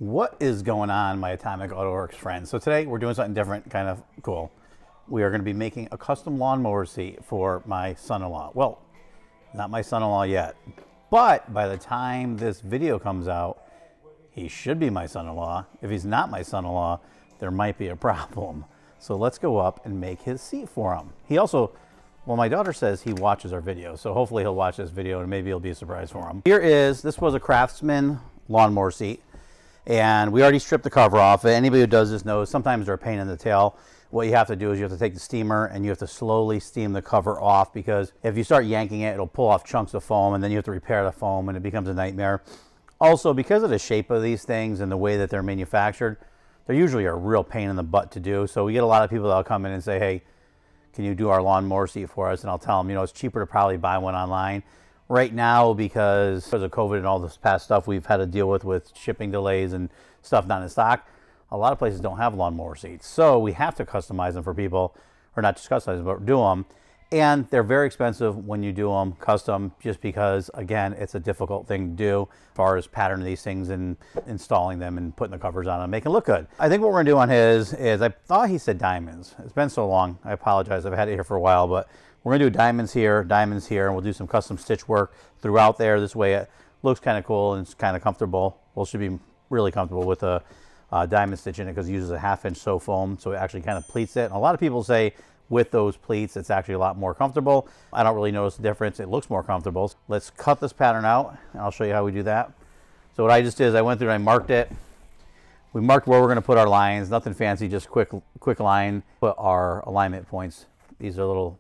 What is going on, my Atomic Autoworks friends? So today we're doing something different, kind of cool. We are going to be making a custom lawnmower seat for my son-in-law. Well, not my son-in-law yet, but by the time this video comes out, he should be my son-in-law. If he's not my son-in-law, there might be a problem. So let's go up and make his seat for him. He also, well, my daughter says he watches our videos, so hopefully he'll watch this video and maybe it'll be a surprise for him. This was a Craftsman lawnmower seat. And we already stripped the cover off. Anybody who does this knows sometimes they're a pain in the tail. What you have to do is you have to take the steamer and you have to slowly steam the cover off, because if you start yanking it, it'll pull off chunks of foam and then you have to repair the foam and it becomes a nightmare. Also, because of the shape of these things and the way that they're manufactured, they're usually a real pain in the butt to do. So we get a lot of people that'll come in and say, hey, can you do our lawnmower seat for us? And I'll tell them, you know, it's cheaper to probably buy one online. Right now, because of COVID and all this past stuff we've had to deal with shipping delays and stuff not in stock, a lot of places don't have lawnmower seats. So we have to customize them for people, or not just customize them, but do them. And they're very expensive when you do them custom, just because, again, it's a difficult thing to do as far as patterning these things and installing them and putting the covers on them and making it look good. I think what we're gonna do on his is, I thought he said diamonds. It's been so long, I apologize, I've had it here for a while, but we're gonna do diamonds here, and we'll do some custom stitch work throughout there. This way it looks kind of cool and it's kind of comfortable. Well, it should be really comfortable with a diamond stitch in it, because it uses a 1/2-inch sew foam, so it actually kind of pleats it. And a lot of people say with those pleats, it's actually a lot more comfortable. I don't really notice the difference. It looks more comfortable. Let's cut this pattern out, and I'll show you how we do that. So what I just did is I went through and I marked it. We marked where we're going to put our lines. Nothing fancy, just quick line. Put our alignment points. These are little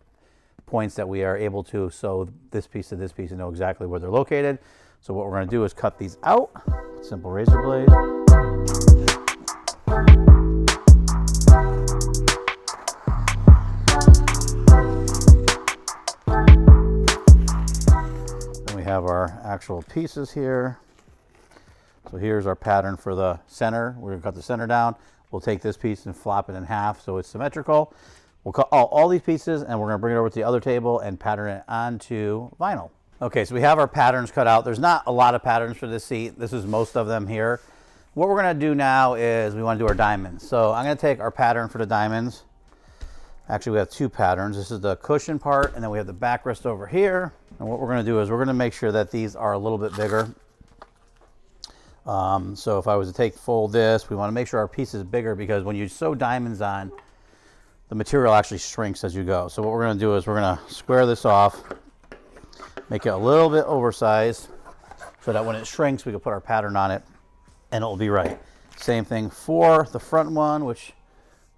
points that we are able to sew this piece to this piece and know exactly where they're located. So what we're going to do is cut these out. Simple razor blade. Have our actual pieces here. So here's our pattern for the center. We're gonna cut the center down. We'll take this piece and flop it in half so it's symmetrical. We'll cut all these pieces and we're gonna bring it over to the other table and pattern it onto vinyl. Okay, so we have our patterns cut out. There's not a lot of patterns for this seat. This is most of them here. What we're gonna do now is we wanna do our diamonds. So I'm gonna take our pattern for the diamonds. Actually, we have two patterns. This is the cushion part, and then we have the backrest over here. And what we're going to do is we're going to make sure that these are a little bit bigger. So if I was to fold this, we want to make sure our piece is bigger, because when you sew diamonds on, the material actually shrinks as you go. So what we're going to do is we're going to square this off, make it a little bit oversized, so that when it shrinks, we can put our pattern on it, and it'll be right. Same thing for the front one, which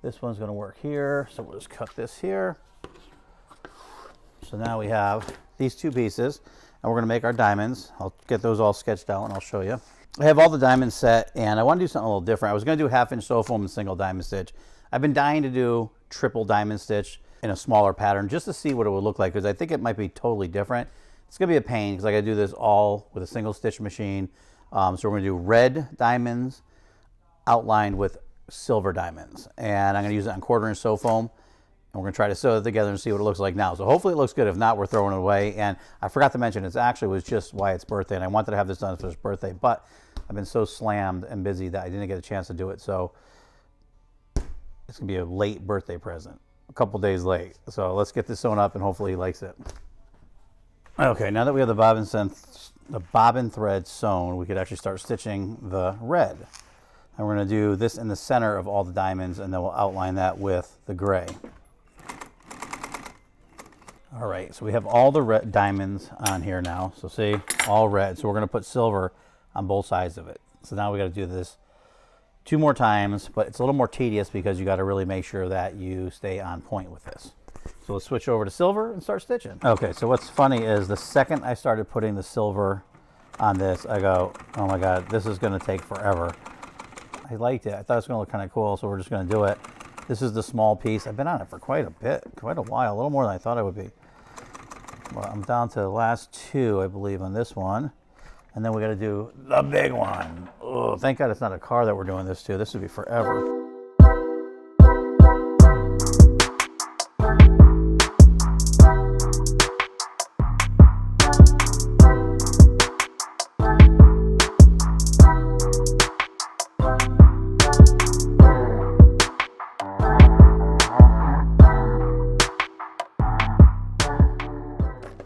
this one's going to work here. So we'll just cut this here. So now we have these two pieces, and we're going to make our diamonds. I'll get those all sketched out and I'll show you. I have all the diamonds set, and I want to do something a little different. I was going to do 1/2-inch sew foam and single diamond stitch. I've been dying to do triple diamond stitch in a smaller pattern just to see what it would look like, because I think it might be totally different. It's going to be a pain because I got to do this all with a single stitch machine. So we're going to do red diamonds outlined with silver diamonds, and I'm going to use it on 1/4-inch sew foam, and we're going to try to sew it together and see what it looks like now. So hopefully it looks good. If not, we're throwing it away. And I forgot to mention, it actually was just Wyatt's birthday, and I wanted to have this done for his birthday, but I've been so slammed and busy that I didn't get a chance to do it. So it's going to be a late birthday present, a couple days late. So let's get this sewn up and hopefully he likes it. Okay, now that we have the bobbin thread sewn, we could actually start stitching the red. And we're going to do this in the center of all the diamonds, and then we'll outline that with the gray. All right, so we have all the red diamonds on here now. So see, all red. So we're going to put silver on both sides of it. So now we got to do this 2 more times, but it's a little more tedious because you got to really make sure that you stay on point with this. So let's switch over to silver and start stitching. Okay, so what's funny is the second I started putting the silver on this, I go, oh my God, this is going to take forever. I liked it. I thought it was going to look kind of cool, so we're just going to do it. This is the small piece. I've been on it for quite a while, a little more than I thought I would be. Well, I'm down to the last 2, I believe, on this one. And then we got to do the big one. Oh, thank God it's not a car that we're doing this to. This would be forever.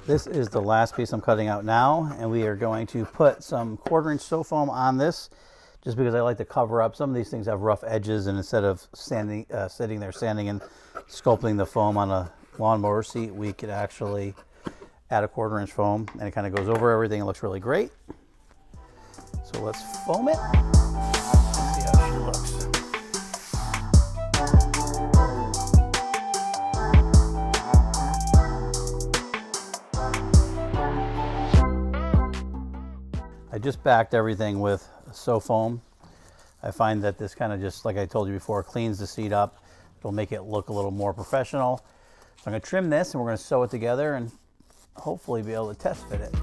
This is the last piece I'm cutting out now, and we are going to put some 1/4" sew foam on this, just because I like to cover up. Some of these things have rough edges, and instead of sitting there sanding and sculpting the foam on a lawnmower seat, we could actually add a 1/4" foam, and it kind of goes over everything. It looks really great. So let's foam it. Let's see how she looks. I just backed everything with sew foam. I find that this kind of just, like I told you before, cleans the seat up. It'll make it look a little more professional. So I'm going to trim this and we're going to sew it together and hopefully be able to test fit it.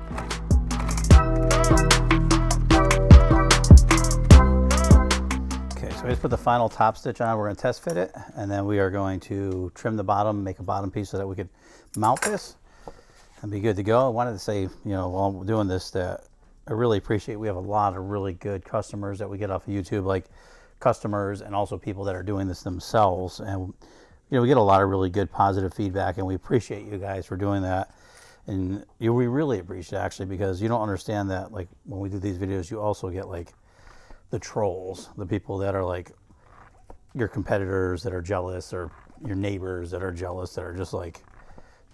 Okay, so I just put the final top stitch on. We're going to test fit it, and then we are going to trim the bottom, make a bottom piece so that we could mount this and be good to go. I wanted to say, while I'm doing this, that I really appreciate, we have a lot of really good customers that we get off of YouTube, like customers and also people that are doing this themselves. And, we get a lot of really good positive feedback, and we appreciate you guys for doing that. And we really appreciate it, actually, because you don't understand that, like, when we do these videos, you also get, like, the trolls, the people that are, like, your competitors that are jealous, or your neighbors that are jealous, that are just, like,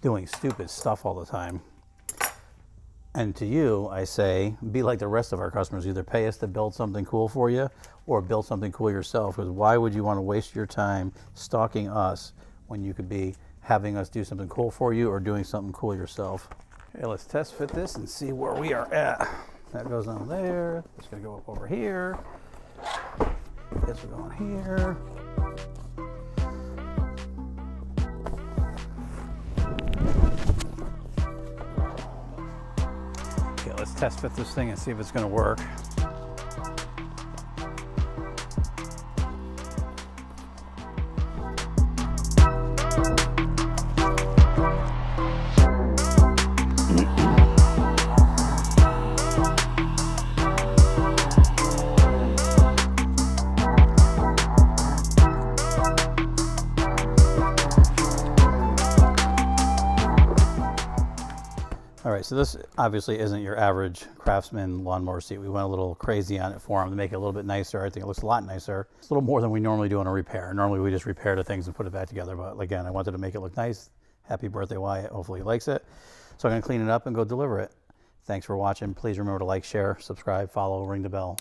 doing stupid stuff all the time. And to you, I say, be like the rest of our customers. Either pay us to build something cool for you or build something cool yourself. Because why would you want to waste your time stalking us when you could be having us do something cool for you or doing something cool yourself? Okay, let's test fit this and see where we are at. That goes on there. It's going to go up over here. This will go on here. Let's test fit this thing and see if it's going to work. All right, so this obviously isn't your average Craftsman lawnmower seat. We went a little crazy on it for them to make it a little bit nicer. I think it looks a lot nicer. It's a little more than we normally do on a repair. Normally we just repair the things and put it back together. But again, I wanted to make it look nice. Happy birthday, Wyatt. Hopefully he likes it. So I'm gonna clean it up and go deliver it. Thanks for watching. Please remember to like, share, subscribe, follow, ring the bell.